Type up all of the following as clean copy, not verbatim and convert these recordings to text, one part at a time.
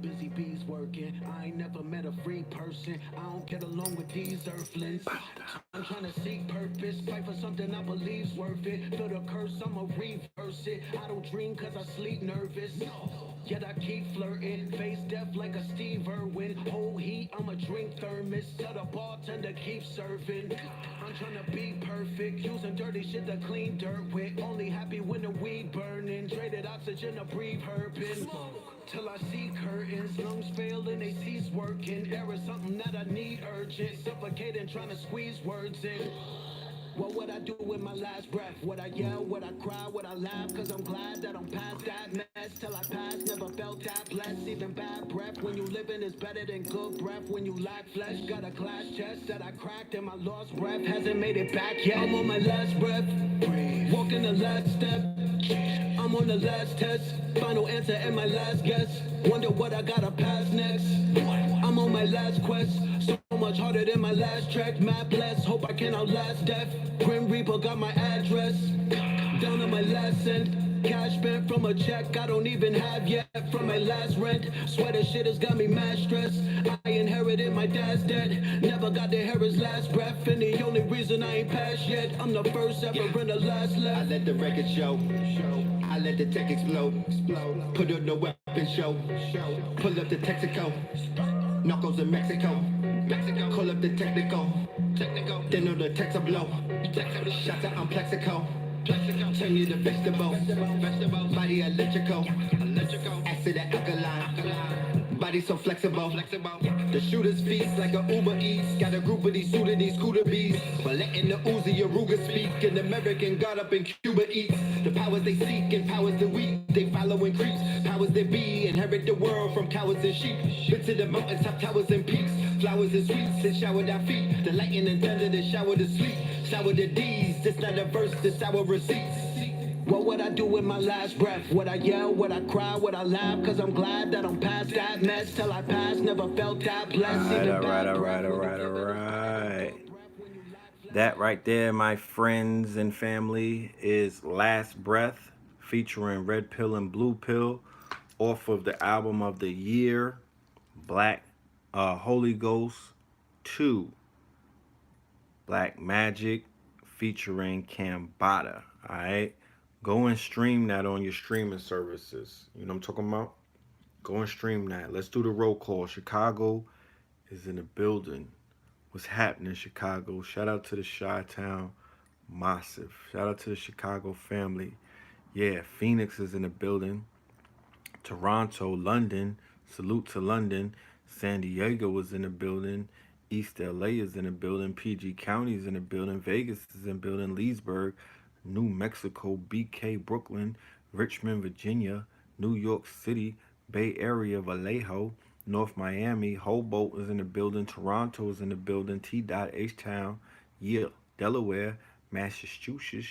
busy bees working. I ain't never met a free person. I don't get along with these earthlings. So I'm trying to seek purpose, fight for something I believe's worth it. Feel the curse, I'ma reverse it. I don't dream cause I sleep nervous. Yet I keep flirting, face death like a Steve Irwin. Whole heat, I'ma drink thermos. Tell the bartender keep serving. I'm trying to be perfect, using dirty shit to clean dirt with. Only happy when the weed burning. Traded oxygen to breathe herping. Till I see curtains, lungs fail and they cease working. Air is something that I need urgent. Suffocating, trying to squeeze words in. What would I do with my last breath? Would I yell? Would I cry? Would I laugh? Cause I'm glad that I'm past that mess. Till I pass, never felt that blessed. Even bad breath when you living is better than good breath. When you lack flesh, got a glass chest that I cracked and my lost breath hasn't made it back yet. I'm on my last breath, walking the last step. I'm on the last test, final answer and my last guess. Wonder what I gotta pass next. I'm on my last quest, so much harder than my last track. Mad bless, hope I can outlast death. Grim Reaper got my address, down on my last cent. Cash spent from a check I don't even have yet from my last rent. Sweater shit has got me mad stressed. I inherited my dad's debt, never got to hear his last breath. And the only reason I ain't passed yet, I'm the first ever and the last left. I let the record show. I let the tech explode. Put on the weapon show. Pull up the Texaco. Knuckles in Mexico. Call up the technical. Then on the text blow. Shots out on Plexico. Turn you to vegetable. Body electrical. Acid and alkaline. Body so flexible. The shooter's feast like a Uber Eats. Got a group of these Sudanese scooter bees. But letting the Uzi Aruga speak. An American got up in Cuba eats. The powers they seek and powers that we. They following creeps. Powers that be. Inherit the world from cowards and sheep. Been to the mountains, top towers and peaks. Flowers and sweets that showered our feet. The lightning and thunder that showered the sleep. Sour the D's. This not a verse, this our receipts. What would I do with my last breath? Would I yell? Would I cry? Would I laugh? Cause I'm glad that I'm past that mess. Till I pass, never felt that blessed. All right. That right there, my friends and family, is Last Breath featuring Red Pill and Blue Pill off of the album of the year, Black Holy Ghost 2, Black Magic featuring Cambada. All right. Go and stream that on your streaming services. You know what I'm talking about? Go and stream that. Let's do the roll call. Chicago is in the building. What's happening, Chicago? Shout out to the Chi-Town Massive. Shout out to the Chicago family. Yeah, Phoenix is in the building. Toronto, London. Salute to London. San Diego is in the building. East LA is in the building. PG County is in the building. Vegas is in the building. Leesburg, New Mexico, BK, Brooklyn, Richmond, Virginia, New York City, Bay Area, Vallejo, North Miami, Hoboken is in the building, Toronto is in the building, H-Town, yeah, Delaware, Massachusetts,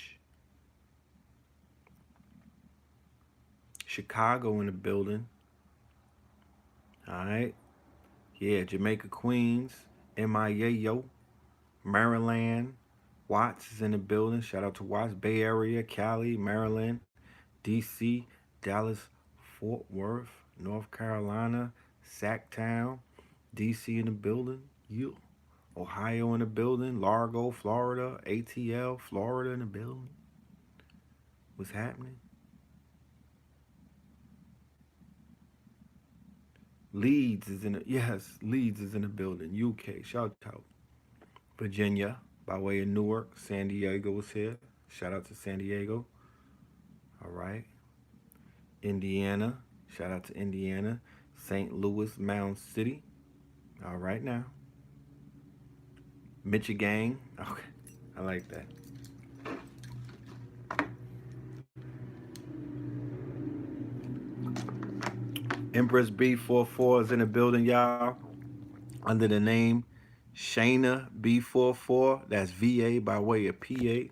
Chicago in the building. All right. Yeah, Jamaica, Queens, MIA, Maryland, Watts is in the building. Shout out to Watts. Bay Area, Cali, Maryland, DC, Dallas, Fort Worth, North Carolina, Sacktown, DC in the building. Yeah. Ohio in the building. Largo, Florida, ATL, Florida in the building. What's happening? Leeds is in the building. UK, shout out. Virginia, by way of Newark, San Diego is here. Shout out to San Diego. All right. Indiana, shout out to Indiana. St. Louis, Mound City. All right now. Michigan. Okay, I like that. Empress B44 is in the building, y'all. Under the name Shayna B44. That's VA by way of PA.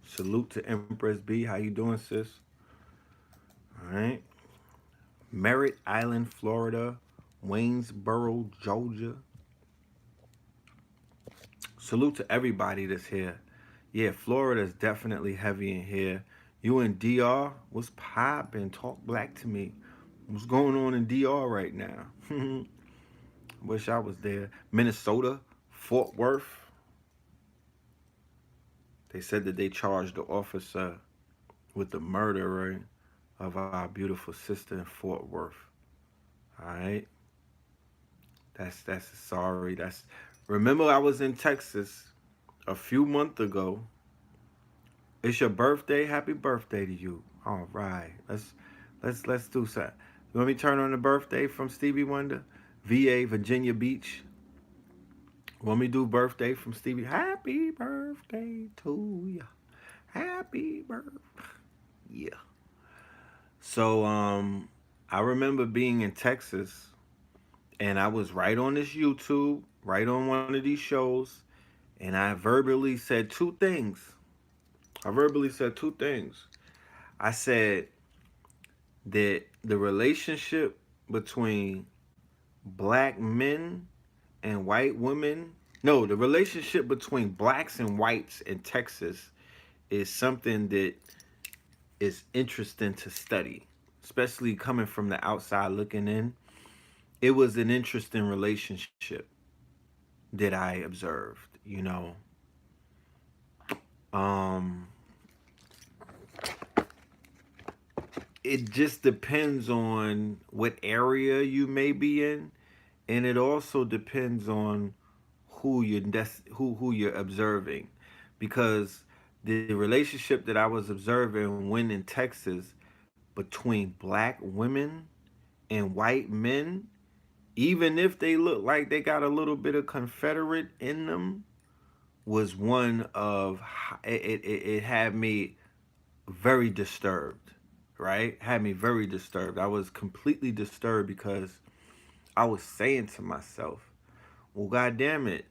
Salute to Empress B. How you doing, sis? All right. Merritt Island, Florida. Waynesboro, Georgia. Salute to everybody that's here. Yeah, Florida is definitely heavy in here. You in DR? What's poppin'? Talk black to me. What's going on in DR right now? Wish I was there. Minnesota, Fort Worth. They said that they charged the officer with the murder, right, of our beautiful sister in Fort Worth. All right. That's sorry. That's remember I was in Texas a few months ago. It's your birthday. Happy birthday to you. All right. Let's do something. You want me to turn on the birthday from Stevie Wonder? VA, Virginia Beach. Want me to do birthday from Stevie? Happy birthday to you. Happy birthday. Yeah. So I remember being in Texas and I was right on this YouTube, right on one of these shows, and I verbally said two things. I verbally said two things. I said that the relationship between black men and white women, no, the relationship between blacks and whites in Texas is something that is interesting to study, especially coming from the outside looking in. It was an interesting relationship that I observed, you know. Um it just depends on what area you may be in, and it also depends on who you're observing, because the relationship that I was observing when in Texas between black women and white men, even if they look like they got a little bit of Confederate in them, was one of it had me very disturbed, right? Had me very disturbed. I was completely disturbed because I was saying to myself, well, God damn it,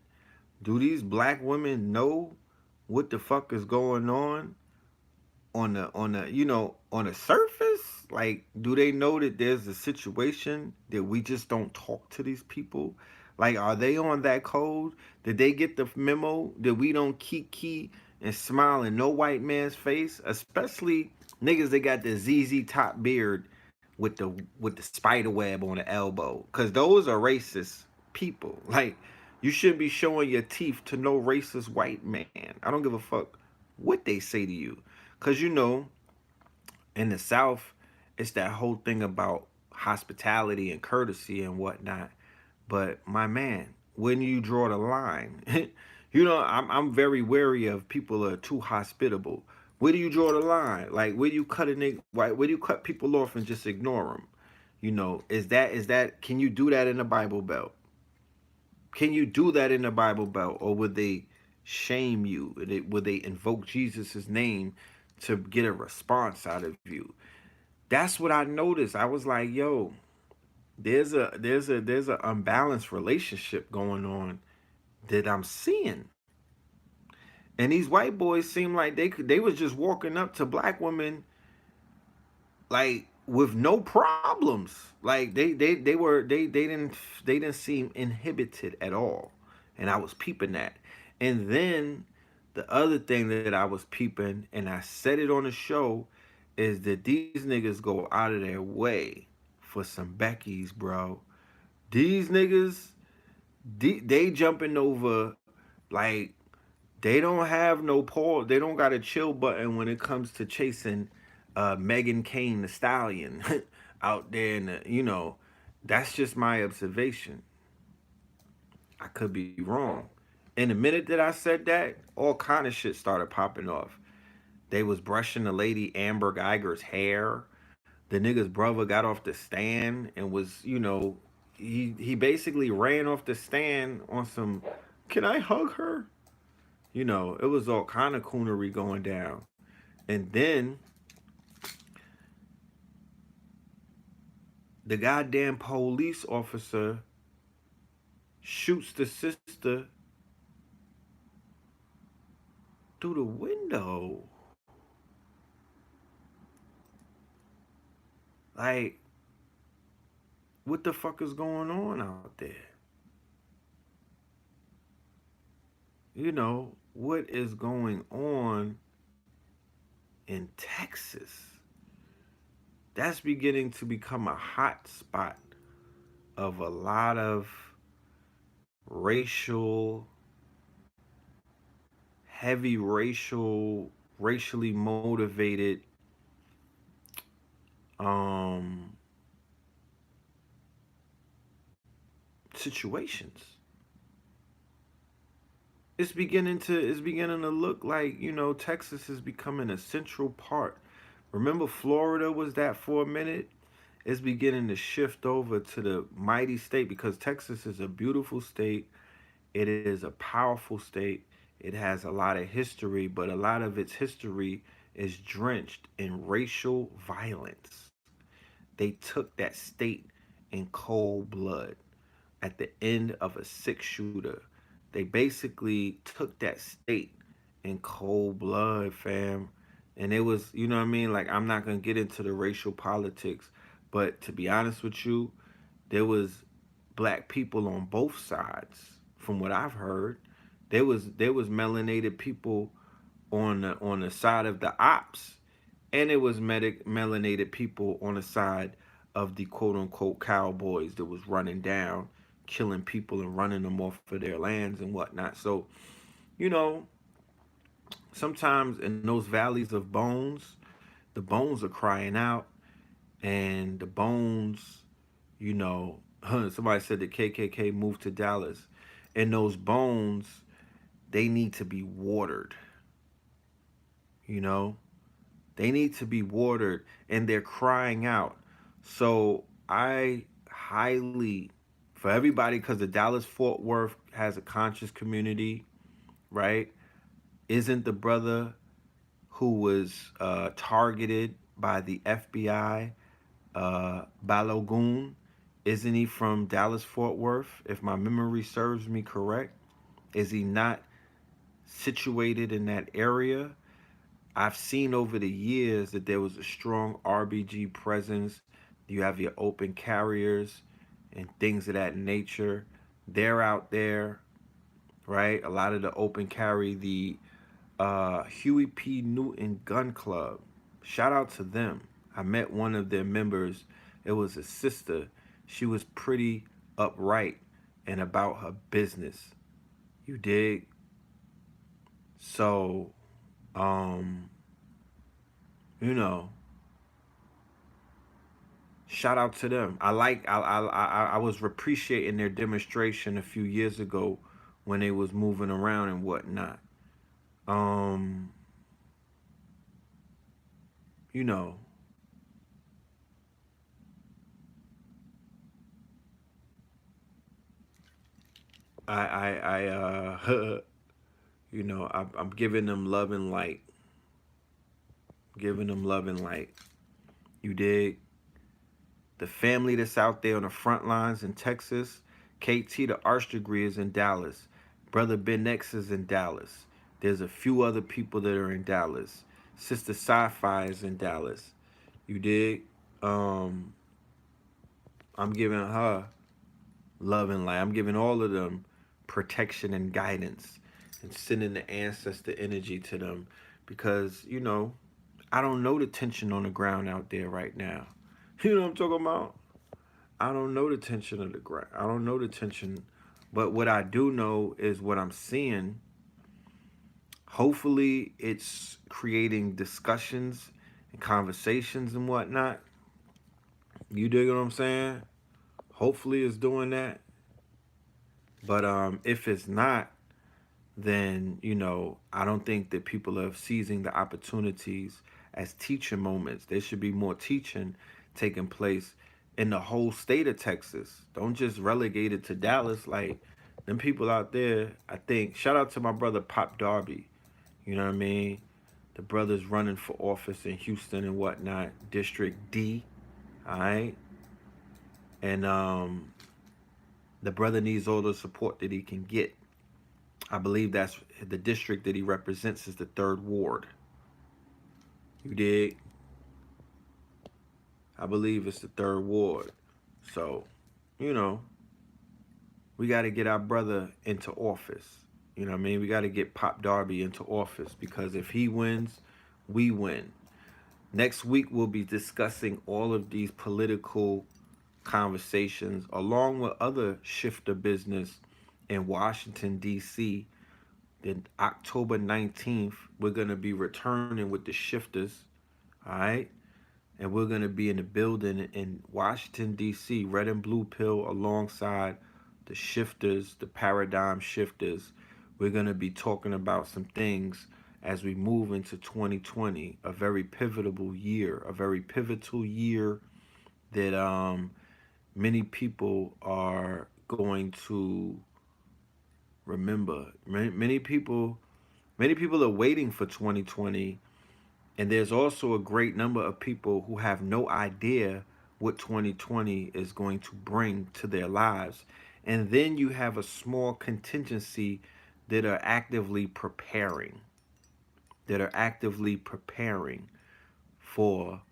do these black women know what the fuck is going on the on the surface? Like, do they know that there's a situation that we just don't talk to these people? Like, are they on that code? Did they get the memo that we don't kiki and smile in no white man's face? Especially niggas that got the ZZ top beard with the spider web on the elbow. Cause those are racist people. Like, you shouldn't be showing your teeth to no racist white man. I don't give a fuck what they say to you. Cause in the South, it's that whole thing about hospitality and courtesy and whatnot. But my man, when you draw the line, I'm very wary of people that are too hospitable. Where do you draw the line? Like, where do you cut a nigga? Where do you cut people off and just ignore them? Is that can you do that in the Bible Belt? Can you do that in the Bible Belt, or would they shame you? Would they invoke Jesus' name to get a response out of you? That's what I noticed. I was like, yo, there's a unbalanced relationship going on that I'm seeing. And these white boys seem like they was just walking up to black women like with no problems. Like they didn't seem inhibited at all. And I was peeping that. And then the other thing that I was peeping, and I said it on the show, is that these niggas go out of their way for some Becky's, bro. These niggas, they jumping over like they don't have no pause. They don't got a chill button when it comes to chasing Megan Kane the Stallion out there. That's just my observation. I could be wrong. In the minute that I said that, all kind of shit started popping off. They was brushing the lady Amber Geiger's hair. The nigga's brother got off the stand and was, he basically ran off the stand on some, can I hug her? It was all kind of coonery going down. And then the goddamn police officer shoots the sister through the window. Like, what the fuck is going on out there? What is going on in Texas? That's beginning to become a hot spot of a lot of racial, heavy racially motivated um situations. It's beginning to look like, Texas is becoming a central part. Remember Florida was that for a minute? It's beginning to shift over to the mighty state because Texas is a beautiful state. It is a powerful state. It has a lot of history, but a lot of its history is drenched in racial violence. They took that state in cold blood at the end of a six-shooter. They basically took that state in cold blood, fam. And it was, you know what I mean? Like, I'm not going to get into the racial politics, but to be honest with you, there was black people on both sides from what I've heard. There was melanated people on the side of the ops, and it was melanated people on the side of the quote unquote cowboys that was running down, killing people and running them off of their lands and whatnot. So, you know, sometimes in those valleys of bones, the bones are crying out, and the bones, somebody said the KKK moved to Dallas, and those bones, they need to be watered, you know? They need to be watered and they're crying out. So I highly, for everybody, because the Dallas Fort Worth has a conscious community, right? Isn't the brother who was targeted by the FBI, Balogun, isn't he from Dallas Fort Worth? If my memory serves me correct, is he not situated in that area? I've seen over the years that there was a strong RBG presence. You have your open carriers and things of that nature. They're out there, right? A lot of the open carry, the Huey P. Newton Gun Club. Shout out to them. I met one of their members. It was a sister. She was pretty upright and about her business. You dig? So, um, you know, shout out to them. I was appreciating their demonstration a few years ago when they was moving around and whatnot. Um, you know, I'm giving them love and light, giving them love and light. You dig? The family that's out there on the front lines in Texas, KT, the arch degree, is in Dallas. Brother Ben X is in Dallas. There's a few other people that are in Dallas. Sister Sci-Fi is in Dallas. You dig? Um, I'm giving her love and light. I'm giving all of them protection and guidance and sending the ancestor energy to them because, I don't know the tension on the ground out there right now. You know what I'm talking about? I don't know the tension of the ground. I don't know the tension. But what I do know is what I'm seeing. Hopefully, it's creating discussions and conversations and whatnot. You dig what I'm saying? Hopefully, it's doing that. But if it's not, then I don't think that people are seizing the opportunities as teaching moments. There should be more teaching taking place in the whole state of Texas. Don't just relegate it to Dallas. Like them people out there, I think. Shout out to my brother Pop Darby. You know what I mean? The brother's running for office in Houston and whatnot, District D. All right, and the brother needs all the support that he can get. I believe that's the district that he represents is the 3rd Ward. You dig? I believe it's the 3rd Ward. So, you know, we got to get our brother into office. You know what I mean? We got to get Pop Darby into office because if he wins, we win. Next week, we'll be discussing all of these political conversations along with other shifter business in Washington, D.C. Then October 19th, we're going to be returning with the shifters. All right. And we're going to be in the building in Washington, D.C., red and blue pill alongside the shifters, the paradigm shifters. We're going to be talking about some things as we move into 2020, a very pivotal year that many people are going to remember. Many people are waiting for 2020, and there's also a great number of people who have no idea what 2020 is going to bring to their lives. And then you have a small contingency that are actively preparing, for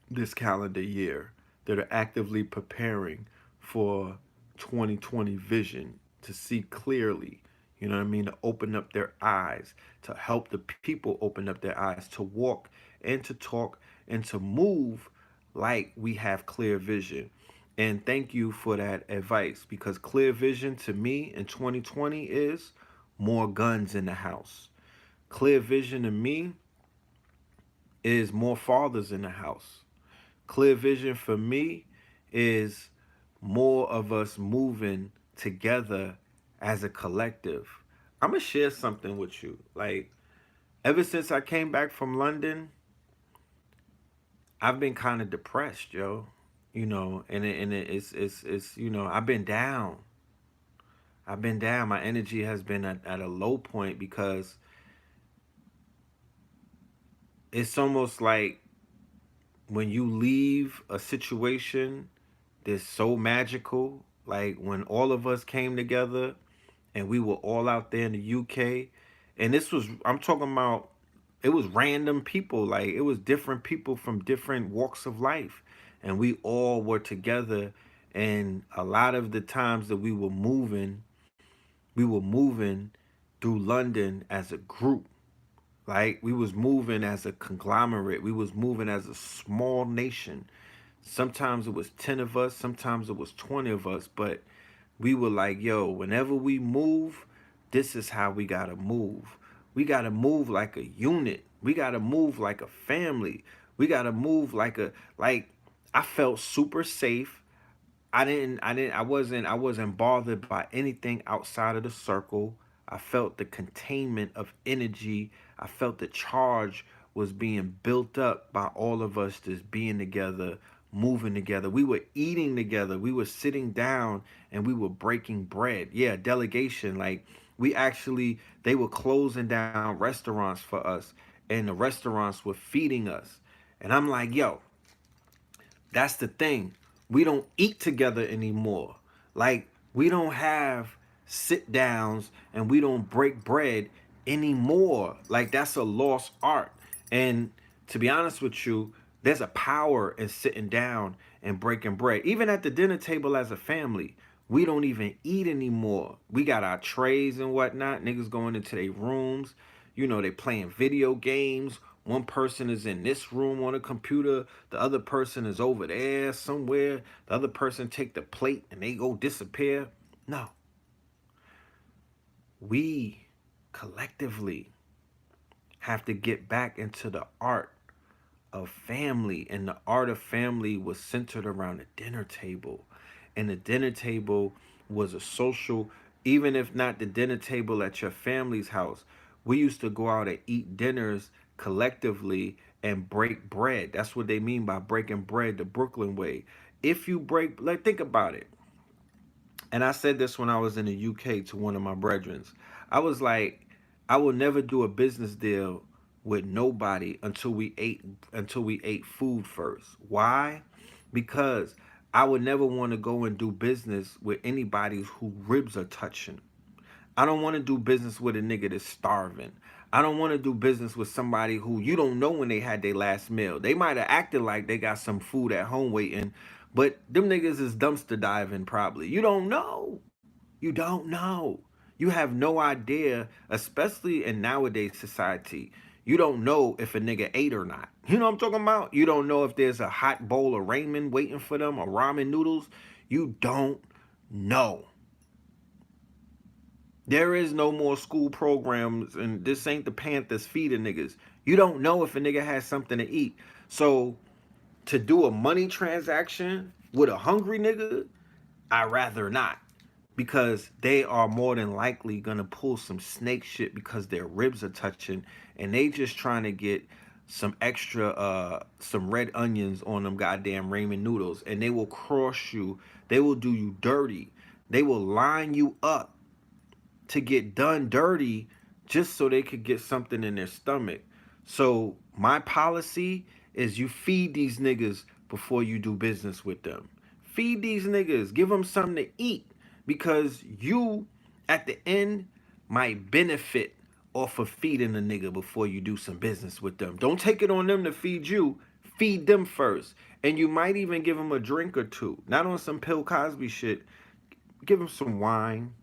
this calendar year, that are actively preparing for 2020 vision, to see clearly, you know what I mean, to open up their eyes, to help the people open up their eyes, to walk and to talk and to move like we have clear vision. And thank you for that advice, because clear vision to me in 2020 is more guns in the house. Clear vision to me is more fathers in the house. Clear vision for me is more of us moving together as a collective. I'm gonna share something with you. Like, ever since I came back from London, I've been kind of depressed, yo. It's I've been down. I've been down. My energy has been at a low point because it's almost like when you leave a situation that's so magical, like when all of us came together and we were all out there in the UK, and I'm talking about, it was random people, like it was different people from different walks of life, and we all were together. And a lot of the times that we were moving through London as a group. Like, we was moving as a conglomerate. We was moving as a small nation. Sometimes it was 10 of us, sometimes it was 20 of us, but we were like, yo, whenever we move, this is how we gotta move. We gotta move like a unit. We gotta move like a family. We gotta move like I felt super safe. I wasn't bothered by anything outside of the circle. I felt the containment of energy. I felt the charge was being built up by all of us just being together, moving together. We were eating together. We were sitting down and we were breaking bread. Yeah, delegation. Like, they were closing down restaurants for us, and the restaurants were feeding us. And I'm like, yo, that's the thing. We don't eat together anymore. Like, we don't have sit downs and we don't break bread anymore. Like, that's a lost art. And to be honest with you, there's a power in sitting down and breaking bread. Even at the dinner table as a family, we don't even eat anymore. We got our trays and whatnot. Niggas going into their rooms. They playing video games. One person is in this room on a computer. The other person is over there somewhere. The other person take the plate and they go disappear. No. We collectively have to get back into the art of family. And the art of family was centered around the dinner table. And the dinner table was a social, even if not the dinner table at your family's house, we used to go out and eat dinners collectively and break bread. That's what they mean by breaking bread the Brooklyn way. If you break, like, think about it. And I said this when I was in the UK to one of my brethren. I was like, I will never do a business deal with nobody until we ate food first. Why? Because I would never want to go and do business with anybody who ribs are touching. I don't want to do business with a nigga that's starving. I don't want to do business with somebody who you don't know when they had their last meal. They might have acted like they got some food at home waiting, but them niggas is dumpster diving probably. You don't know. You don't know. You have no idea, especially in nowadays society. You don't know if a nigga ate or not. You know what I'm talking about? You don't know if there's a hot bowl of ramen waiting for them or ramen noodles. You don't know. There is no more school programs, and this ain't the Panthers feeding niggas. You don't know if a nigga has something to eat. So to do a money transaction with a hungry nigga, I rather not, because they are more than likely gonna pull some snake shit because their ribs are touching, and they just trying to get some extra some red onions on them goddamn ramen noodles, and they will cross you, they will do you dirty, they will line you up to get done dirty just so they could get something in their stomach. So my policy is you feed these niggas before you do business with them. Feed these niggas, give them something to eat, because you at the end might benefit off of feeding the nigga before you do some business with them. Don't take it on them to feed you. Feed them first. And you might even give them a drink or two. Not on some Bill Cosby shit. Give them some wine,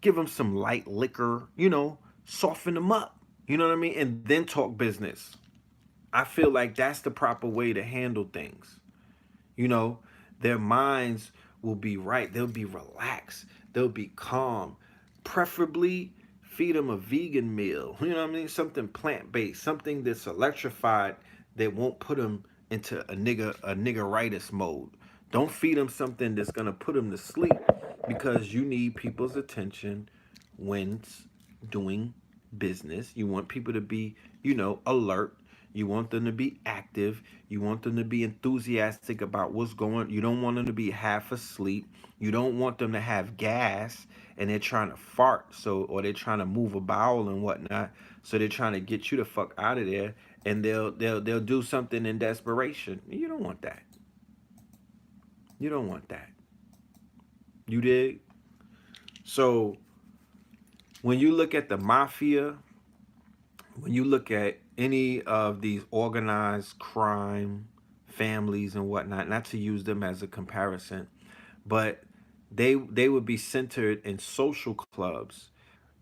give them some light liquor, soften them up. You know what I mean? And then talk business. I feel like that's the proper way to handle things. You know, their minds will be right. They'll be relaxed. They'll be calm. Preferably feed them a vegan meal. You know what I mean? Something plant-based, something that's electrified that won't put them into a niggeritis mode. Don't feed them something that's gonna put them to sleep, because you need people's attention when doing business. You want people to be, alert. You want them to be active. You want them to be enthusiastic about what's going. You don't want them to be half asleep. You don't want them to have gas and they're trying to fart, or they're trying to move a bowel and whatnot. So they're trying to get you the fuck out of there, and they'll do something in desperation. You don't want that. You don't want that. You dig? So when you look at the mafia, when you look at any of these organized crime families and whatnot, not to use them as a comparison, but they would be centered in social clubs,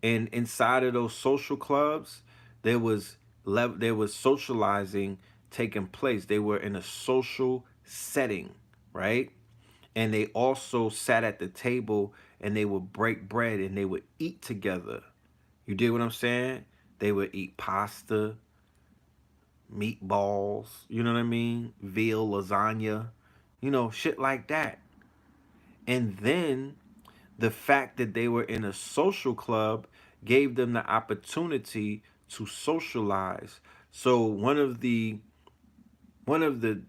and inside of those social clubs, there was socializing taking place. They were in a social setting, right? And they also sat at the table and they would break bread and they would eat together. You dig what I'm saying? They would eat pasta, meatballs, you know what I mean? Veal lasagna, shit like that. And then the fact that they were in a social club gave them the opportunity to socialize. So one of the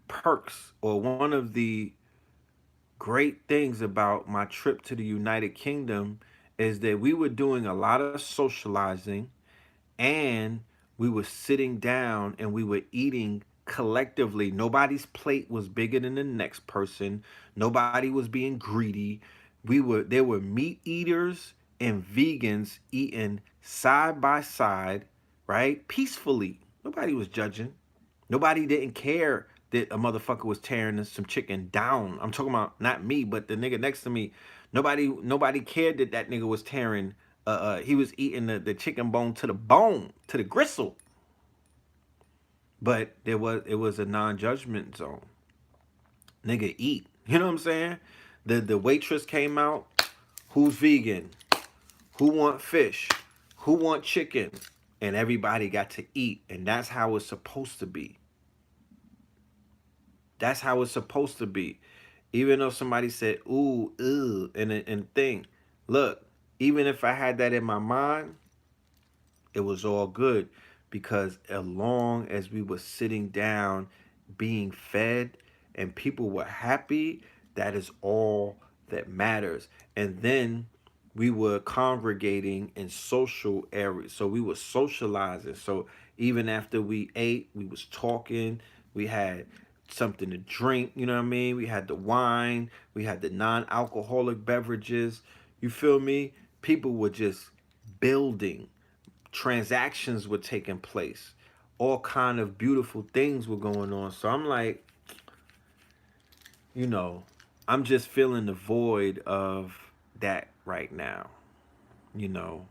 perks, or one of the great things about my trip to the United Kingdom, is that we were doing a lot of socializing, and we were sitting down and we were eating collectively. Nobody's plate was bigger than the next person. Nobody was being greedy. There were meat eaters and vegans eating side by side, right? Peacefully. Nobody was judging. Nobody didn't care that a motherfucker was tearing some chicken down. I'm talking about not me, but the nigga next to me. Nobody cared that nigga was tearing. He was eating the chicken bone, to the gristle. But it was a non-judgment zone. Nigga eat. You know what I'm saying? The waitress came out. Who's vegan? Who want fish? Who want chicken? And everybody got to eat, and that's how it's supposed to be. That's how it's supposed to be. Even though somebody said, ooh, ew, and thing. Look, even if I had that in my mind, it was all good, because as long as we were sitting down being fed and people were happy, that is all that matters. And then we were congregating in social areas, so we were socializing. So even after we ate, we was talking, we had something to drink, you know what I mean? We had the wine, we had the non-alcoholic beverages, you feel me? People were just building, transactions were taking place, all kind of beautiful things were going on. So I'm like, you know, I'm just feeling the void of that right now. you know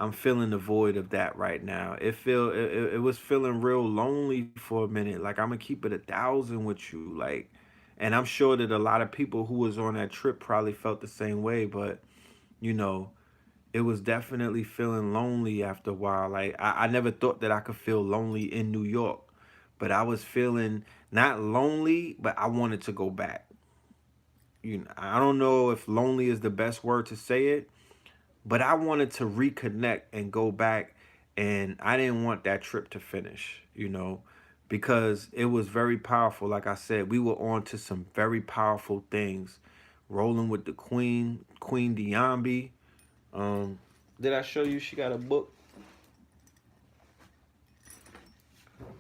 I'm feeling the void of that right now. It was feeling real lonely for a minute. Like, I'm gonna keep it 1,000 with you. Like, and I'm sure that a lot of people who was on that trip probably felt the same way. But you know, it was definitely feeling lonely after a while. Like, I never thought that I could feel lonely in New York, but I was feeling not lonely, but I wanted to go back. I don't know if lonely is the best word to say it, but I wanted to reconnect and go back, and I didn't want that trip to finish, because it was very powerful. Like I said, we were on to some very powerful things, rolling with the Queen Diambi. Um, did I show you she got a book?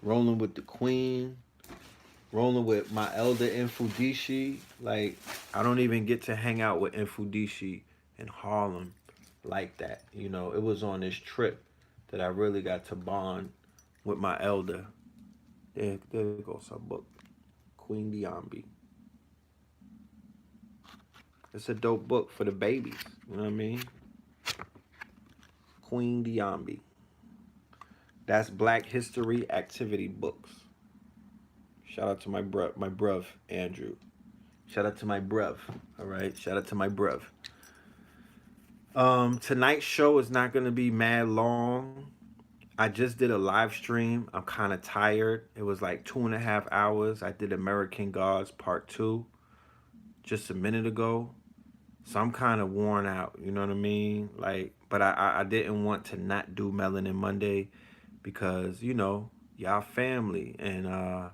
Rolling with the Queen, rolling with my elder Infudishi. Like, I don't even get to hang out with Infudishi in Harlem like that. It was on this trip that I really got to bond with my elder. There goes her book, Queen Diambi. It's a dope book for the babies. You know what I mean? Queen Diambi. That's Black History Activity Books. Shout out to my bruv Andrew. Shout out to my bruv. All right. Shout out to my bruv. Tonight's show is not gonna be mad long. I just did a live stream. I'm kind of tired. It was like 2.5 hours. I did American Gods Part 2 just a minute ago. So I'm kind of worn out. You know what I mean? Like, but I didn't want to not do Melanin Monday because, y'all family and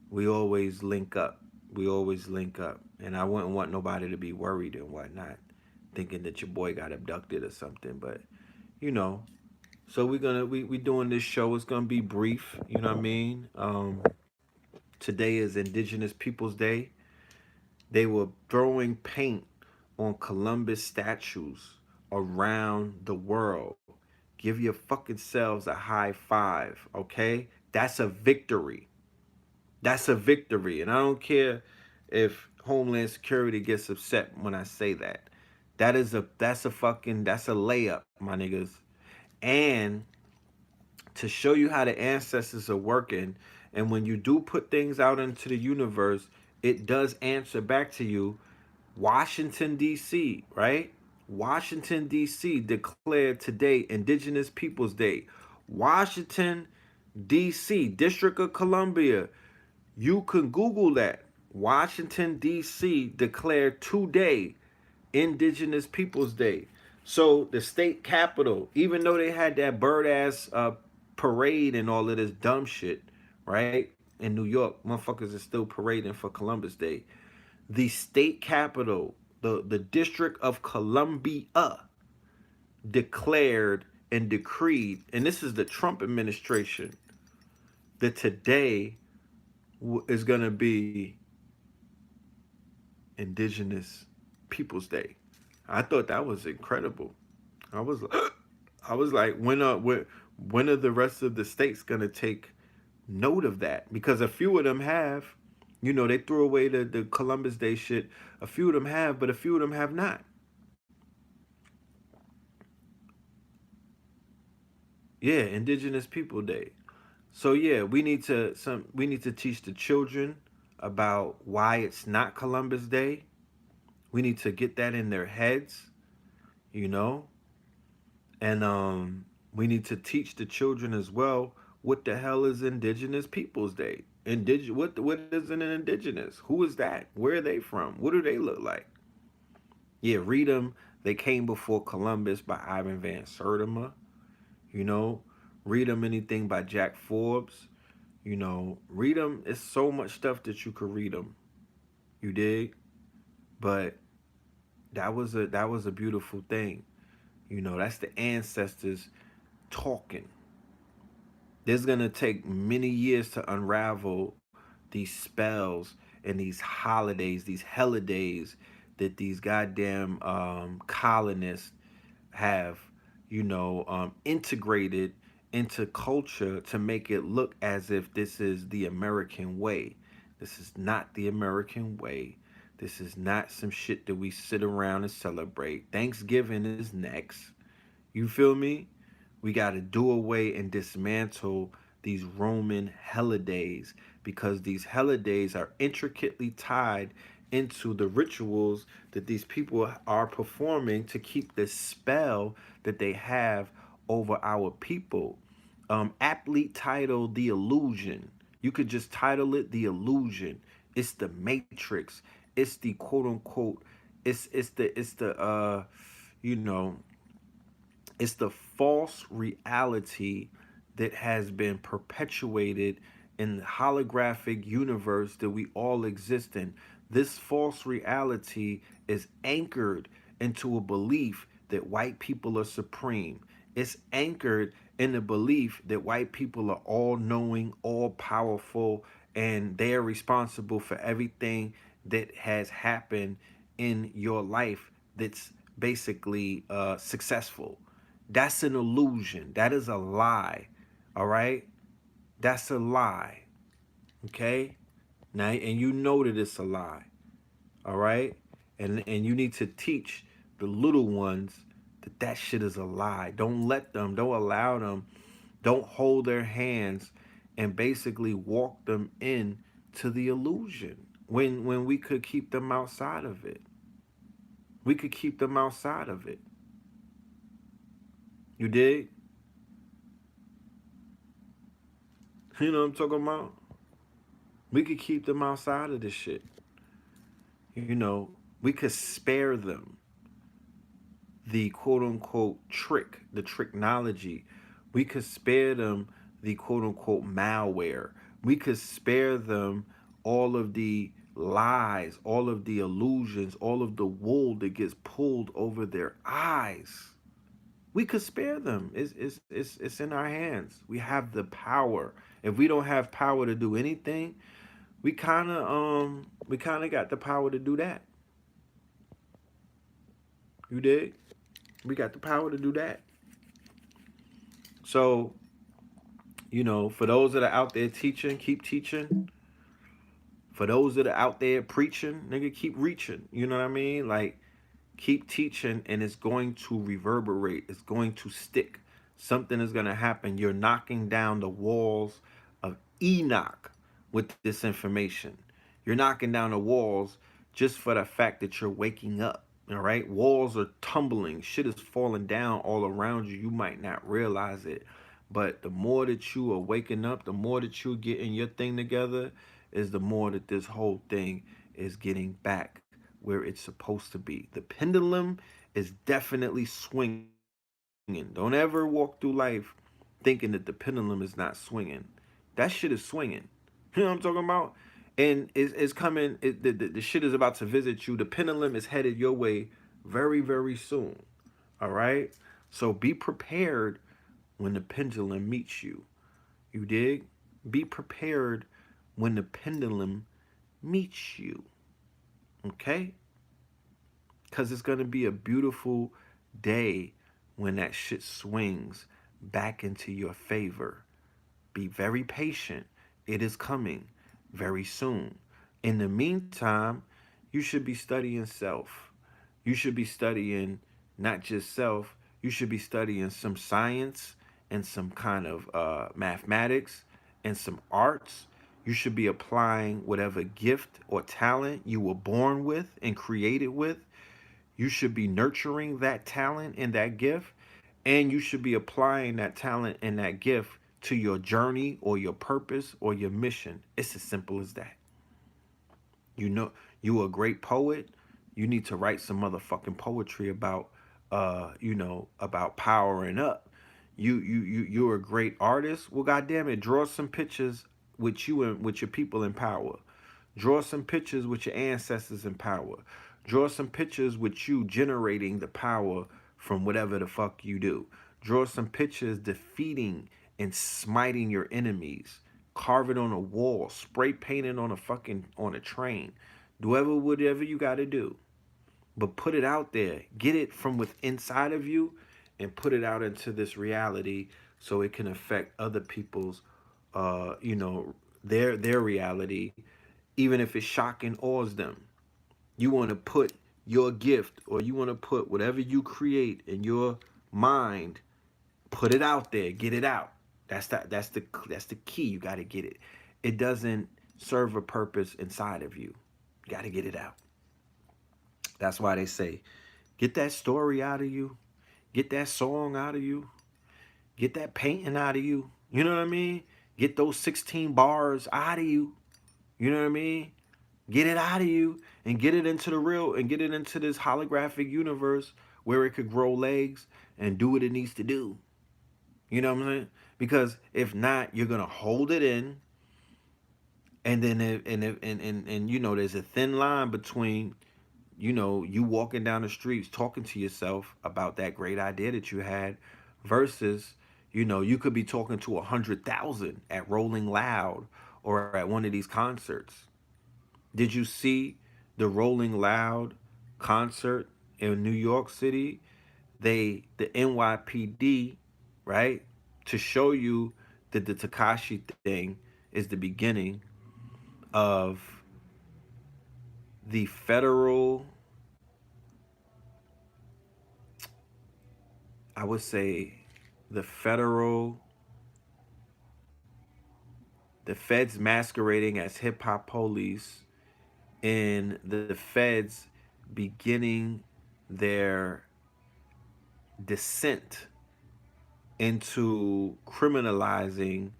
we always link up. We always link up. And I wouldn't want nobody to be worried and whatnot, thinking that your boy got abducted or something. But, you know, so we doing this show. It's gonna be brief. You know what I mean? Today is Indigenous Peoples Day. They were throwing paint on Columbus statues around the world. Give your fucking selves a high five, okay? That's a victory. That's a victory. And I don't care if Homeland Security gets upset when I say that. That's a layup, my niggas. And to show you how the ancestors are working, and when you do put things out into the universe, it does answer back to you. Washington, D.C., right? Washington, D.C. declared today Indigenous Peoples Day. Washington, D.C., District of Columbia. You can Google that. Washington, D.C. declared today Indigenous Peoples Day. So the state capital, even though they had that bird ass parade and all of this dumb shit, right? In New York, motherfuckers are still parading for Columbus Day. The state capital, the District of Columbia, declared and decreed, and this is the Trump administration, that today is going to be Indigenous Peoples Day. I thought that was incredible. I was I was like, when are the rest of the states gonna take note of that? Because a few of them have. They threw away the Columbus Day shit. A few of them have, but a few of them have not. Yeah, Indigenous People Day. So yeah, we need to teach the children about why it's not Columbus Day. We need to get that in their heads, you know? And we need to teach the children as well what the hell is Indigenous Peoples Day. What is an indigenous? Who is that? Where are they from? What do they look like? Yeah, read them. They Came Before Columbus by Ivan Van Sertima. You know, read them anything by Jack Forbes. Read them. It's so much stuff that you could read them. You dig? But that was a beautiful thing. That's the ancestors talking. There's gonna take many years to unravel these spells and these holidays, these holidays that these goddamn colonists have, integrated into culture to make it look as if this is the American way. This is not the American way. This is not some shit that we sit around and celebrate. Thanksgiving is next. You feel me? We got to do away and dismantle these Roman holidays, because these holidays are intricately tied into the rituals that these people are performing to keep the spell that they have over our people. Aptly titled The Illusion. You could just title it The Illusion. It's the Matrix. It's the quote unquote. It's the you know it's the false reality that has been perpetuated in the holographic universe that we all exist in. This false reality is anchored into a belief that white people are supreme. It's anchored in the belief that white people are all knowing, all powerful, and they are responsible for everything that has happened in your life that's basically successful. That's an illusion. That is a lie. All right? That's a lie. Okay? Now, and you know that it's a lie. All right? And you need to teach the little ones that that shit is a lie. Don't let them, don't allow them, don't hold their hands and basically walk them in to the illusion when we could keep them outside of it. We could keep them outside of it. You dig? You know what I'm talking about? We could keep them outside of this shit. You know, we could spare them the quote unquote trick, the technology. We could spare them the quote unquote malware. We could spare them all of the lies, all of the illusions, all of the wool that gets pulled over their eyes. We could spare them. It's in our hands. We have the power. If we don't have power to do anything, we kind of got the power to do that. You dig? We got the power to do that. So, for those that are out there teaching, keep teaching. For those that are out there preaching, nigga, keep reaching. You know what I mean? Like, keep teaching, and it's going to reverberate. It's going to stick. Something is going to happen. You're knocking down the walls of Enoch with this information. You're knocking down the walls just for the fact that you're waking up. All right? Walls are tumbling. Shit is falling down all around you. You might not realize it. But the more that you are waking up, the more that you're getting your thing together, is the more that this whole thing is getting back where it's supposed to be. The pendulum is definitely swinging. Don't ever walk through life thinking that the pendulum is not swinging. That shit is swinging. You know what I'm talking about? And it's coming. The shit is about to visit you. The pendulum is headed your way very, very soon. All right? So be prepared when the pendulum meets you. You dig? Be prepared when the pendulum meets you. Okay? Because it's going to be a beautiful day when that shit swings back into your favor. Be very patient. It is coming very soon. In the meantime, you should be studying self. You should be studying not just self, you should be studying some science and some kind of mathematics and some arts. You should be applying whatever gift or talent you were born with and created with. You should be nurturing that talent and that gift, and you should be applying that talent and that gift to your journey or your purpose or your mission. It's as simple as that. You know, you a great poet. You need to write some motherfucking poetry about, about powering up. You're a great artist. Well, goddamn it, draw some pictures with you and with your people in power. Draw some pictures with your ancestors in power. Draw some pictures with you generating the power from whatever the fuck you do. Draw some pictures defeating and smiting your enemies. Carve it on a wall. Spray paint it on a train. Do whatever you got to do. But put it out there. Get it from within inside of you and put it out into this reality so it can affect other people's their reality, even if it shock and awes them. You want to put your gift, or you want to put whatever you create in your mind, Put it out there, get it out. That's the key. You got to get it. It doesn't serve a purpose inside of you. You got to get it out. That's why they say, get that story out of you, get that song out of you, get that painting out of you. You know what I mean? Get those 16 bars out of you. You know what I mean? Get it out of you and get it into the real and get it into this holographic universe where it could grow legs and do what it needs to do. You know what I'm saying? Because if not, you're gonna hold it in, and then and you know, there's a thin line between, you know, you walking down the streets talking to yourself about that great idea that you had, versus, you know, you could be talking to 100,000 at Rolling Loud or at one of these concerts. Did you see the Rolling Loud concert in New York City? The NYPD, right? To show you that the Takashi thing is the beginning of the federal, I would say, the federal, the feds masquerading as hip hop police, and the feds beginning their descent into criminalizing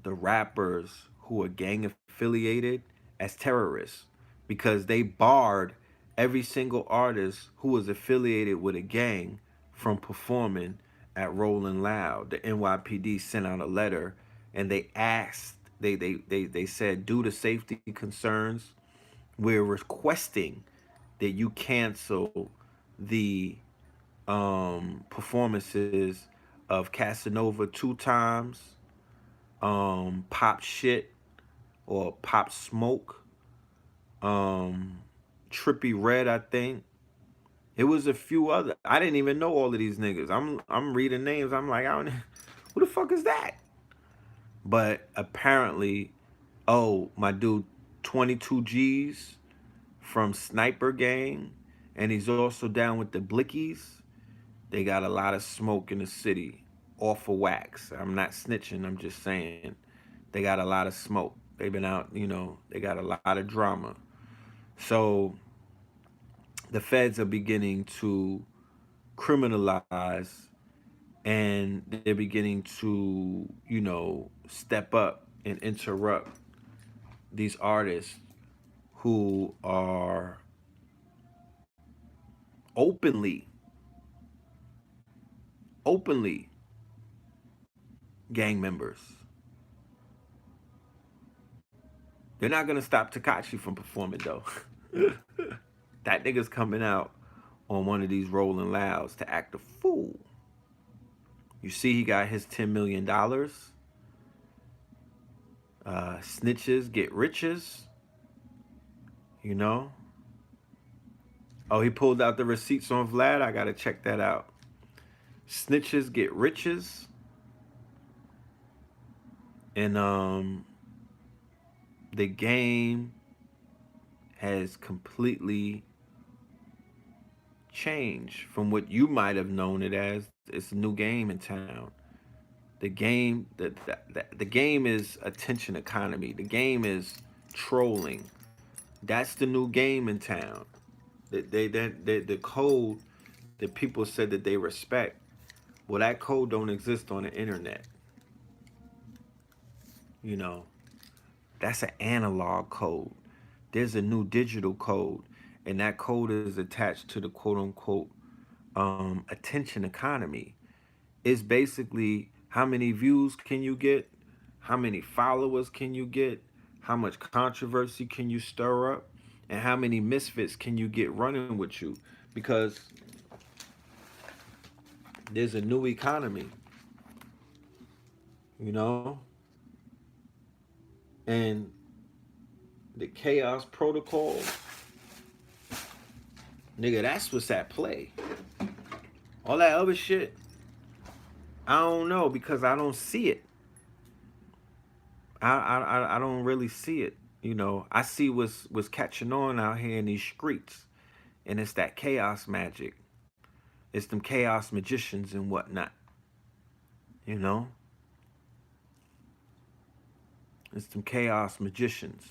the rappers who are gang affiliated as terrorists, because they barred every single artist who was affiliated with a gang from performing at Rolling Loud. The NYPD sent out a letter and they asked, they said, due to safety concerns, we're requesting that you cancel the performances of Casanova two times, Pop Shit or Pop Smoke, um, Trippy Red, I think. It was a few other. I didn't even know all of these niggas. I'm reading names. I'm like, I don't. Who the fuck is that? But apparently, oh, my dude, 22 G's from Sniper Gang, and he's also down with the Blickies. They got a lot of smoke in the city, off of wax. I'm not snitching. I'm just saying they got a lot of smoke. They've been out, you know, they got a lot of drama. So the feds are beginning to criminalize, and they're beginning to, you know, step up and interrupt these artists who are openly, openly gang members. They're not gonna stop Takashi from performing though. That nigga's coming out on one of these Rolling Louds to act a fool. You see, he got his $10 million. Snitches get riches. You know. Oh, he pulled out the receipts on Vlad. I gotta check that out. Snitches get riches, and the game has completely changed from what you might have known it as. It's a new game in town. The game is attention economy. The game is trolling. That's the new game in town. The code that people said that they respect. Well, that code don't exist on the internet. You know, that's an analog code. There's a new digital code, and that code is attached to the quote unquote attention economy. It's basically how many views can you get, how many followers can you get, how much controversy can you stir up, and how many misfits can you get running with you, because there's a new economy, you know, and the chaos protocol, nigga, that's what's at play. All that other shit, I don't know, because I don't see it. I don't really see it. You know, I see what's catching on out here in these streets, and it's that chaos magic. It's them chaos magicians and whatnot. You know, it's some chaos magicians.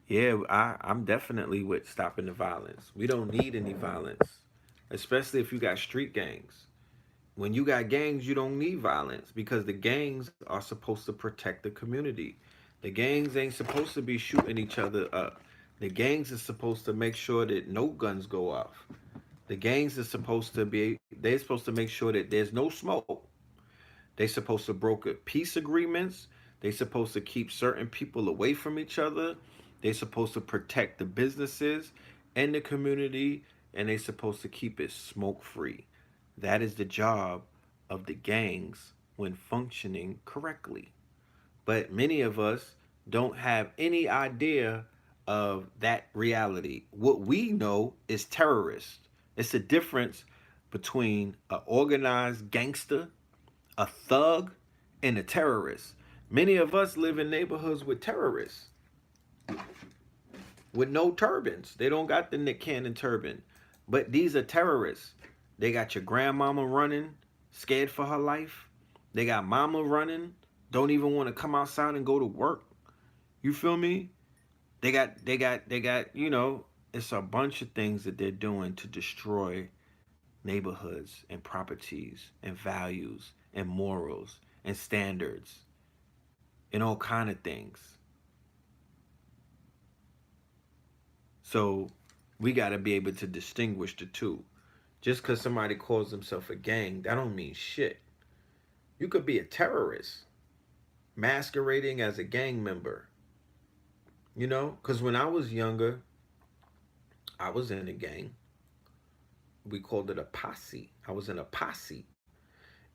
Yeah, I'm definitely with stopping the violence. We don't need any violence, especially if you got street gangs. When you got gangs, you don't need violence because the gangs are supposed to protect the community. The gangs ain't supposed to be shooting each other up. The gangs are supposed to make sure that no guns go off. The gangs are supposed to be, they're supposed to make sure that there's no smoke. They're supposed to broker peace agreements. They're supposed to keep certain people away from each other. They're supposed to protect the businesses and the community, and they're supposed to keep it smoke free. That is the job of the gangs when functioning correctly. But many of us don't have any idea of that reality. What we know is terrorists. It's a difference between an organized gangster, a thug, and a terrorist. Many of us live in neighborhoods with terrorists with no turbans. They don't got the Nick Cannon turban. But these are terrorists. They got your grandmama running, scared for her life. They got mama running, don't even want to come outside and go to work. You feel me? They got, it's a bunch of things that they're doing to destroy neighborhoods and properties and values and morals and standards and all kind of things. So we got to be able to distinguish the two. Just because somebody calls themselves a gang, that don't mean shit. You could be a terrorist masquerading as a gang member. Because when I was younger, I was in a gang. We called it a posse. I was in a posse,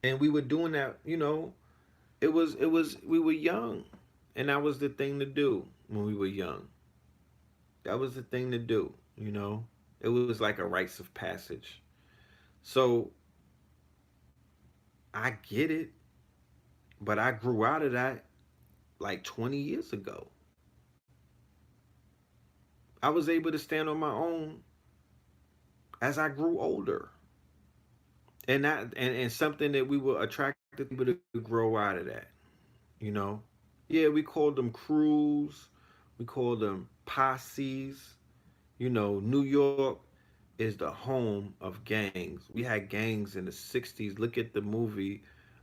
and we were doing that. We were young, and that was the thing to do when we were young. That was the thing to do. It was like a rites of passage. So I get it, but I grew out of that like 20 years ago. I was able to stand on my own as I grew older. And something that we were attracted people to grow out of that, you know? Yeah, we called them crews, we called them posses. New York is the home of gangs. We had gangs in the 60s. Look at the movie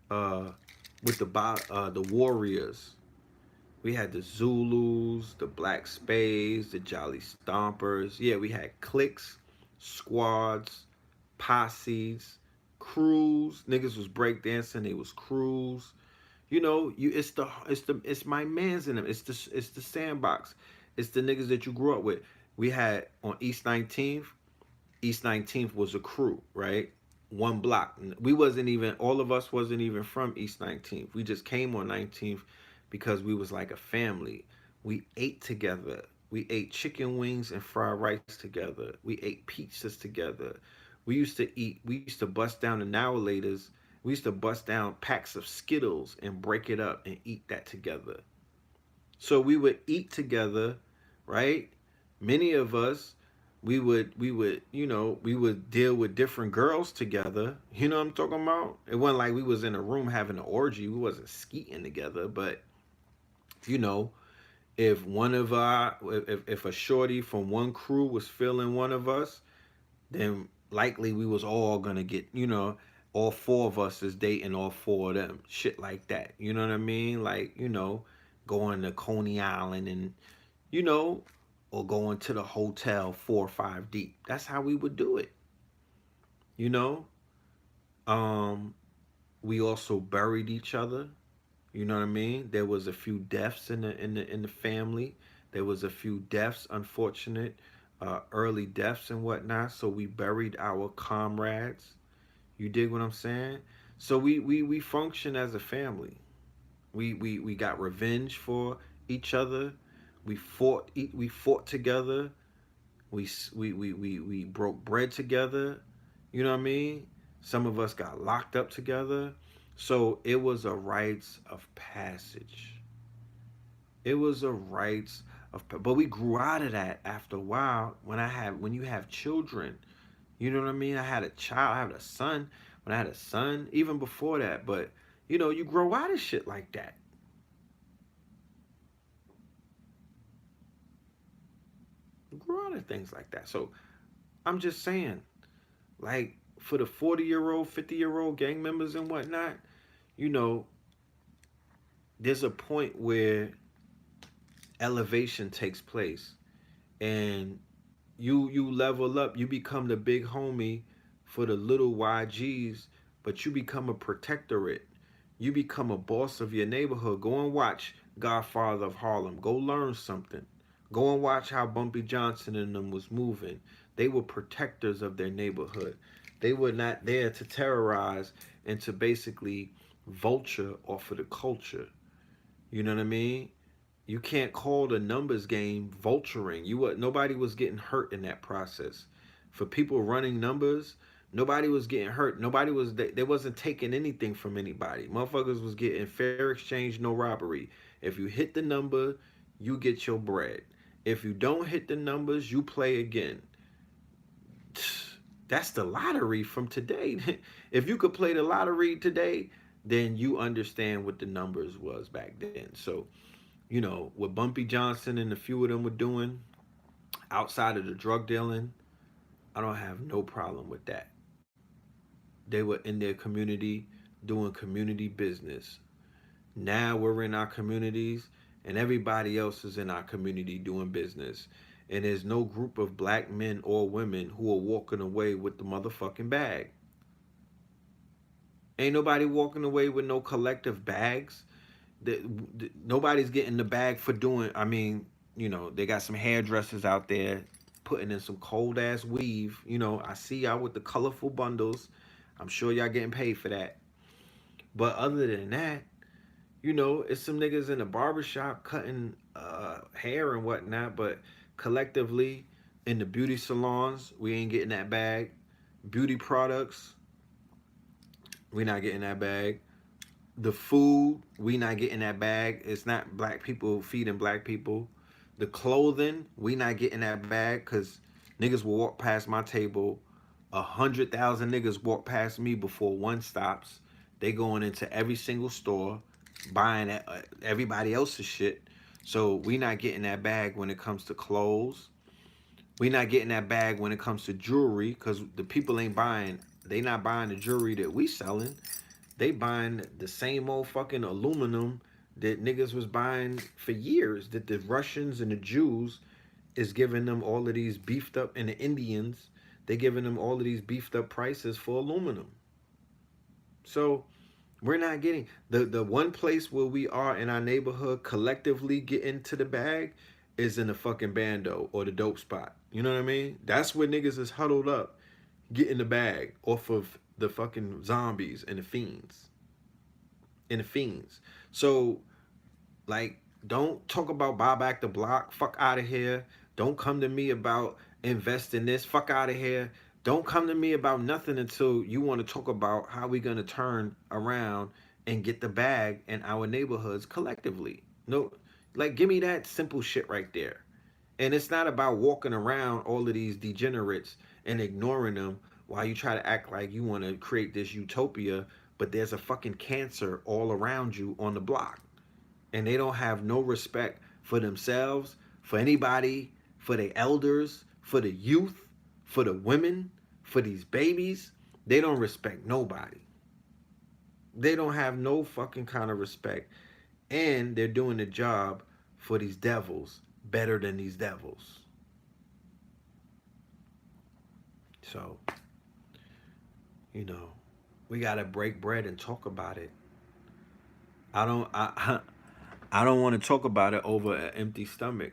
uh with the Warriors. We had the Zulus, the Black Spades, the Jolly Stompers. Yeah, we had cliques, squads, posses, crews. Niggas was breakdancing. They was crews. It's my man's in them. It's the sandbox. It's the niggas that you grew up with. We had on East 19th. East 19th was a crew, right? One block. We wasn't even, all of us wasn't even from East 19th. We just came on 19th because we was like a family. We ate together. We ate chicken wings and fried rice together. We ate pizzas together. We used to bust down the Now-A-Laters. We used to bust down packs of Skittles and break it up and eat that together. So we would eat together, right? Many of us, we would deal with different girls together. You know what I'm talking about? It wasn't like we was in a room having an orgy. We wasn't skeeting together, but you know, if one of our if a shorty from one crew was feeling one of us, then likely we was all gonna get, all four of us is dating all four of them. Shit like that. You know what I mean? Like, going to Coney Island and, you know, or going to the hotel 4 or 5 deep. That's how we would do it. You know? Um, we also buried each other. You know what I mean? There was a few deaths in the family. There was a few deaths, unfortunate, early deaths and whatnot. So we buried our comrades. You dig what I'm saying? So we function as a family. We got revenge for each other. We fought together. We broke bread together. You know what I mean? Some of us got locked up together. So it was a rites of passage. It was a rites but we grew out of that after a while. When you have children, you know what I mean? I had a child, I had a son. When I had a son, even before that, but You grow out of shit like that. You grow out of things like that. So I'm just saying, like, for the 40-year-old, 50-year-old gang members and whatnot, you know, there's a point where elevation takes place, and you level up, you become the big homie for the little YGs, but you become a protectorate. You become a boss of your neighborhood. Go and watch Godfather of Harlem. Go learn something. Go and watch how Bumpy Johnson and them was moving. They were protectors of their neighborhood. They were not there to terrorize and to basically vulture off of the culture. You know what I mean? You can't call the numbers game vulturing. Nobody was getting hurt in that process. For people running numbers, nobody was getting hurt. Nobody was they wasn't taking anything from anybody. Motherfuckers was getting fair exchange, no robbery. If you hit the number, you get your bread. If you don't hit the numbers, you play again. That's the lottery from today. If you could play the lottery today, then you understand what the numbers was back then. So what Bumpy Johnson and a few of them were doing outside of the drug dealing, I don't have no problem with that. They were in their community doing community business. Now we're in our communities and everybody else is in our community doing business. And there's no group of black men or women who are walking away with the motherfucking bag. Ain't nobody walking away with no collective bags. Nobody's getting the bag for doing. I mean, they got some hairdressers out there putting in some cold ass weave. I see y'all with the colorful bundles. I'm sure y'all getting paid for that. But other than that, it's some niggas in the barbershop cutting hair and whatnot. But collectively, in the beauty salons, we ain't getting that bag. Beauty products, we not getting that bag. The food, we not getting that bag. It's not black people feeding black people. The clothing, we not getting that bag because niggas will walk past my table. 100,000 niggas walk past me before one stops. They going into every single store, buying everybody else's shit. So we not getting that bag when it comes to clothes. We not getting that bag when it comes to jewelry because the people ain't buying. They not buying the jewelry that we selling. They buying the same old fucking aluminum that niggas was buying for years, that the Russians and the Jews is giving them all of these beefed up, and the Indians, they giving them all of these beefed up prices for aluminum. So we're not getting the one place where we are in our neighborhood collectively getting to the bag is in the fucking bando or the dope spot. You know what I mean? That's where niggas is huddled up getting the bag off of the fucking zombies and the fiends. So, like, don't talk about buy back the block. Fuck out of here. Don't come to me about invest in this. Fuck out of here. Don't come to me about nothing until you want to talk about how we gonna turn around and get the bag in our neighborhoods collectively. No, like, give me that simple shit right there. And it's not about walking around all of these degenerates and ignoring them while you try to act like you want to create this utopia, but there's a fucking cancer all around you on the block. And they don't have no respect for themselves, for anybody, for the elders, for the youth, for the women, for these babies. They don't respect nobody. They don't have no fucking kind of respect. And they're doing the job for these devils better than these devils. So, we gotta break bread and talk about it. I don't I don't want to talk about it over an empty stomach.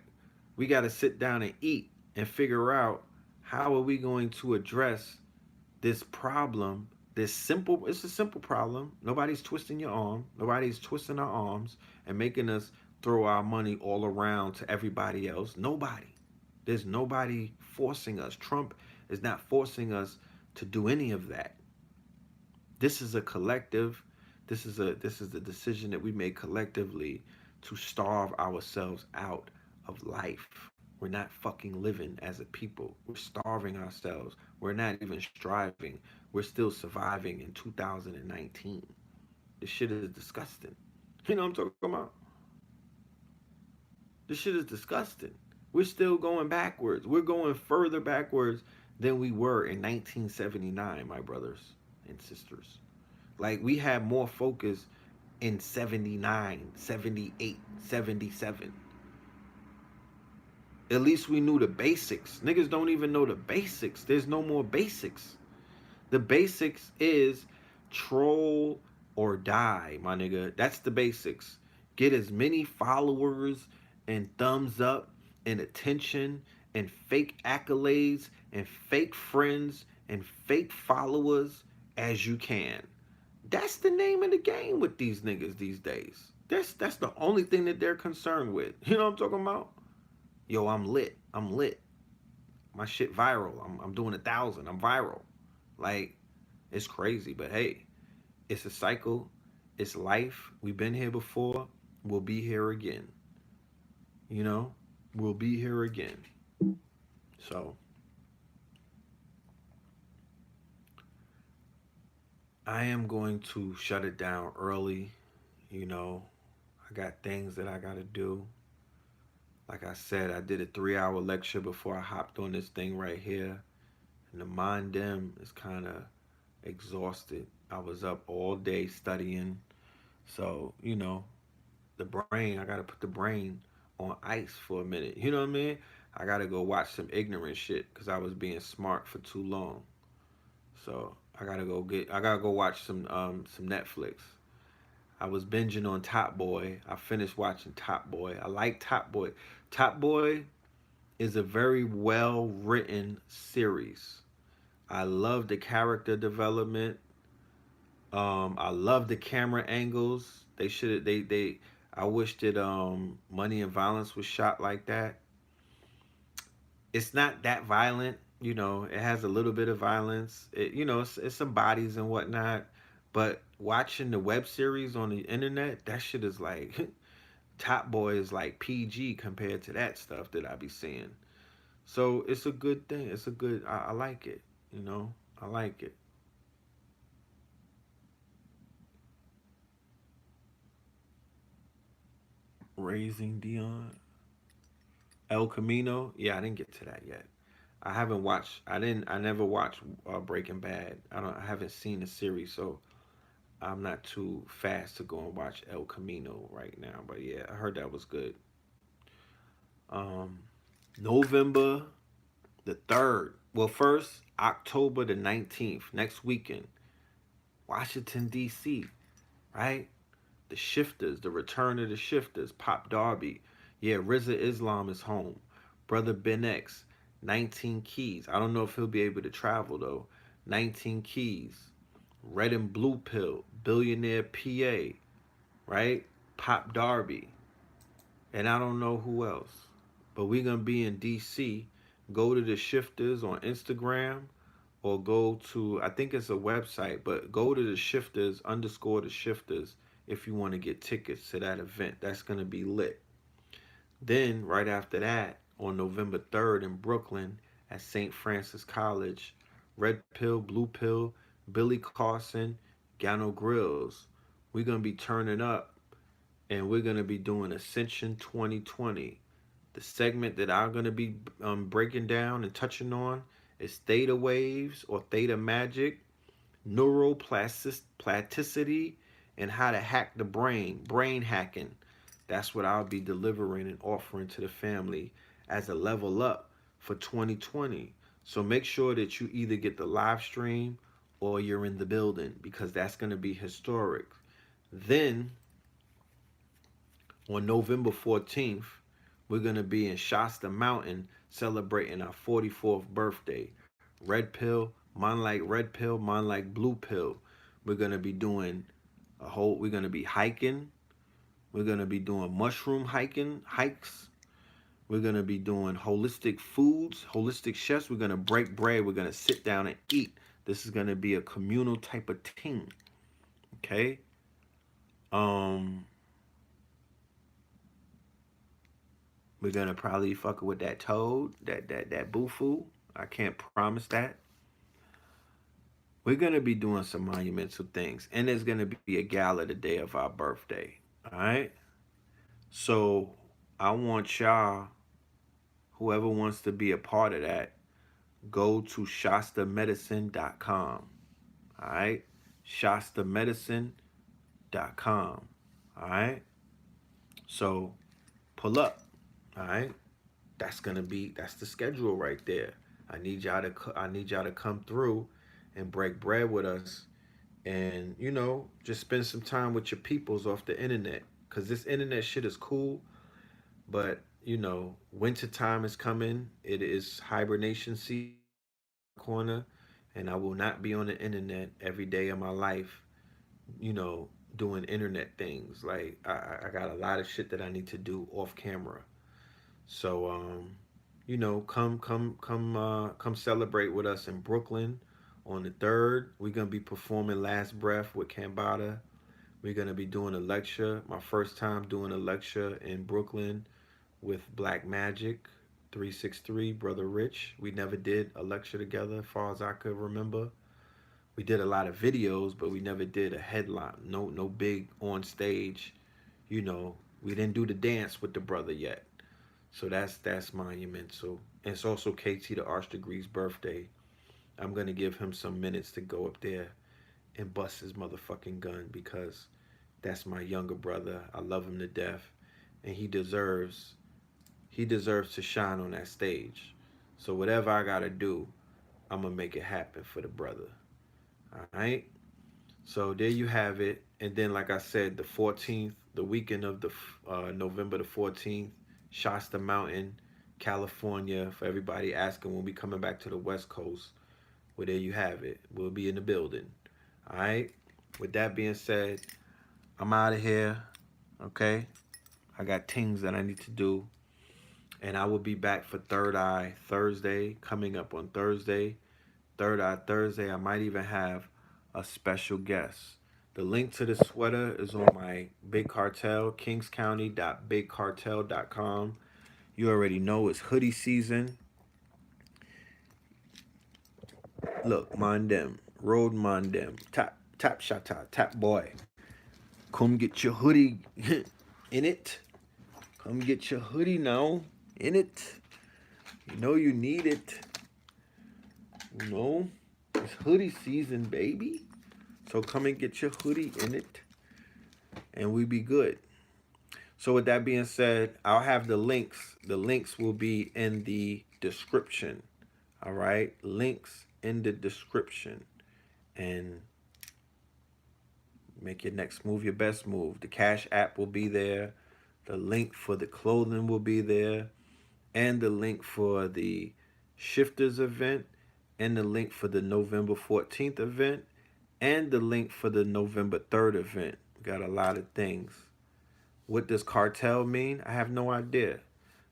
We gotta sit down and eat and figure out how are we going to address this problem. It's a simple problem. Nobody's twisting your arm. Nobody's twisting our arms and making us throw our money all around to everybody else. Nobody. There's nobody forcing us. Trump is not forcing us to do any of that. This is a collective. This is the decision that we made collectively to starve ourselves out of life. We're not fucking living as a people. We're starving ourselves. We're not even striving. We're still surviving in 2019. This shit is disgusting. You know what I'm talking about? This shit is disgusting. We're still going backwards. We're going further backwards than we were in 1979, my brothers and sisters. Like, we had more focus in 79, 78, 77. At least we knew the basics. Niggas don't even know the basics. There's no more basics. The basics is troll or die, my nigga. That's the basics. Get as many followers and thumbs up and attention and fake accolades and fake friends and fake followers as you can. That's the name of the game with these niggas these days. That's the only thing that they're concerned with. You know what I'm talking about? Yo, I'm lit. I'm lit. My shit viral. I'm doing 1,000. I'm viral. Like, it's crazy, but hey, it's a cycle. It's life. We've been here before. We'll be here again. You know, we'll be here again. So I am going to shut it down early. You know, I got things that I got to do. Like I said, I did a 3-hour lecture before I hopped on this thing right here. And the mind them is kind of exhausted. I was up all day studying. So, you know, the brain, I got to put the brain on ice for a minute. You know what I mean? I got to go watch some ignorant shit because I was being smart for too long. So I got to go watch some Netflix. I was binging on Top Boy. I finished watching Top Boy. I like Top Boy. Top Boy is a very well written series. I love the character development. I love the camera angles. They should they I wish that Money and Violence was shot like that. It's not that violent, you know. It has a little bit of violence. It's some bodies and whatnot. But watching the web series on the internet, that shit is like Top Boy is like PG compared to that stuff that I be seeing. So it's a good thing. It's a good. I like it. You know, I like it. Raising Dion. El Camino. Yeah, I didn't get to that yet. I haven't watched. I didn't. I never watched Breaking Bad. I don't. I haven't seen the series, so I'm not too fast to go and watch El Camino right now. But yeah, I heard that was good. Um, November the 3rd. Well, first October the 19th. Next weekend, Washington D.C. Right? The Shifters, the return of the Shifters, Pop Darby. Yeah, RZA Islam is home. Brother Ben X, 19 Keys. I don't know if he'll be able to travel though. 19 Keys. Red and Blue Pill, Billionaire PA, right? Pop Darby. And I don't know who else. But we're going to be in DC. Go to the Shifters on Instagram or go to, I think it's a website, but go to the Shifters underscore the Shifters if you want to get tickets to that event. That's going to be lit. Then, right after that, on November 3rd in Brooklyn at St. Francis College, Red Pill, Blue Pill, Billy Carson, Gano Grills. We're going to be turning up and we're going to be doing Ascension 2020. The segment that I'm going to be breaking down and touching on is theta waves or theta magic, neuroplasticity, and how to hack the brain hacking. That's what I'll be delivering and offering to the family as a level up for 2020. So make sure that you either get the live stream or you're in the building because that's going to be historic. Then on November 14th, we're going to be in Shasta Mountain celebrating our 44th birthday. Red pill, mine like red pill, mine like blue pill. We're going to be doing we're going to be hiking. We're going to be doing mushroom hikes. We're going to be doing holistic foods, holistic chefs. We're going to break bread. We're going to sit down and eat. This is going to be a communal type of thing. Okay? Um, we're going to probably fuck with that toad, that bufu. I can't promise that. We're gonna be doing some monumental things, and there's gonna be a gala the day of our birthday. All right. So I want y'all, whoever wants to be a part of that, go to ShastaMedicine.com. All right. ShastaMedicine.com. All right. So pull up. All right. That's the schedule right there. I need y'all to come through and break bread with us, and just spend some time with your peoples off the internet, because this internet shit is cool, but winter time is coming. It is hibernation season corner, and I will not be on the internet every day of my life, you know doing internet things. Like, I got a lot of shit that I need to do off camera. So, come celebrate with us in Brooklyn on the 3rd. We're gonna be performing Last Breath with Cambada. We're gonna be doing a lecture. My first time doing a lecture in Brooklyn with Black Magic 363, Brother Rich. We never did a lecture together, as far as I could remember. We did a lot of videos, but we never did a headline. No big on stage. We didn't do the dance with the brother yet. So that's monumental. And it's also KT the Arch Degree's birthday. I'm gonna give him some minutes to go up there and bust his motherfucking gun, because that's my younger brother. I love him to death, and he deserves to shine on that stage. So whatever I gotta do, I'm gonna make it happen for the brother. All right. So there you have it. And then, like I said, the 14th, the weekend of the November the 14th, Shasta Mountain, California. For everybody asking when we coming back to the West Coast, well, there you have it. We'll be in the building. All right. With that being said, I'm out of here. Okay. I got things that I need to do, and I will be back for Third Eye Thursday, coming up on Thursday. Third Eye Thursday, I might even have a special guest. The link to the sweater is on my Big Cartel, kingscounty.bigcartel.com. You already know it's hoodie season. Look, Mondem, Road Mondem, tap shata, tap boy. Come get your hoodie in it. Come get your hoodie now in it. You know you need it. It's hoodie season, baby. So come and get your hoodie in it, and we be good. So with that being said, I'll have the links. The links will be in the description. All right, links in the description, and make your next move your best move. The Cash App will be there. The link for the clothing will be there, and the link for the Shifters event, and the link for the November 14th event, and the link for the November 3rd event. We got a lot of things. What does cartel mean? I have no idea.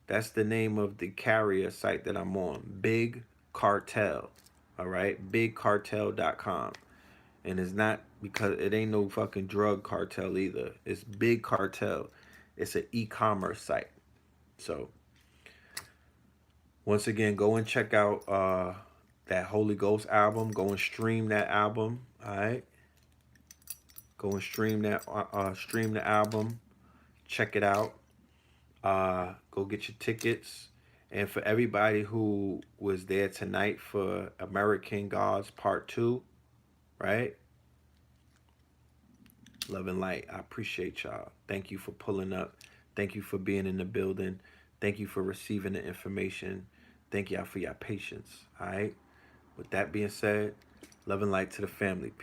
That's the name of the carrier site that I'm on. Big Cartel. All right? BigCartel.com. And it's not, because it ain't no fucking drug cartel either. It's Big Cartel. It's an e-commerce site. So, once again, go and check out that Holy Ghost album. Go and stream that album. All right? Go and stream the album. Check it out. Go get your tickets. And for everybody who was there tonight for American Gods Part 2, right? Love and light. I appreciate y'all. Thank you for pulling up. Thank you for being in the building. Thank you for receiving the information. Thank y'all for your patience. All right? With that being said, love and light to the family. Peace.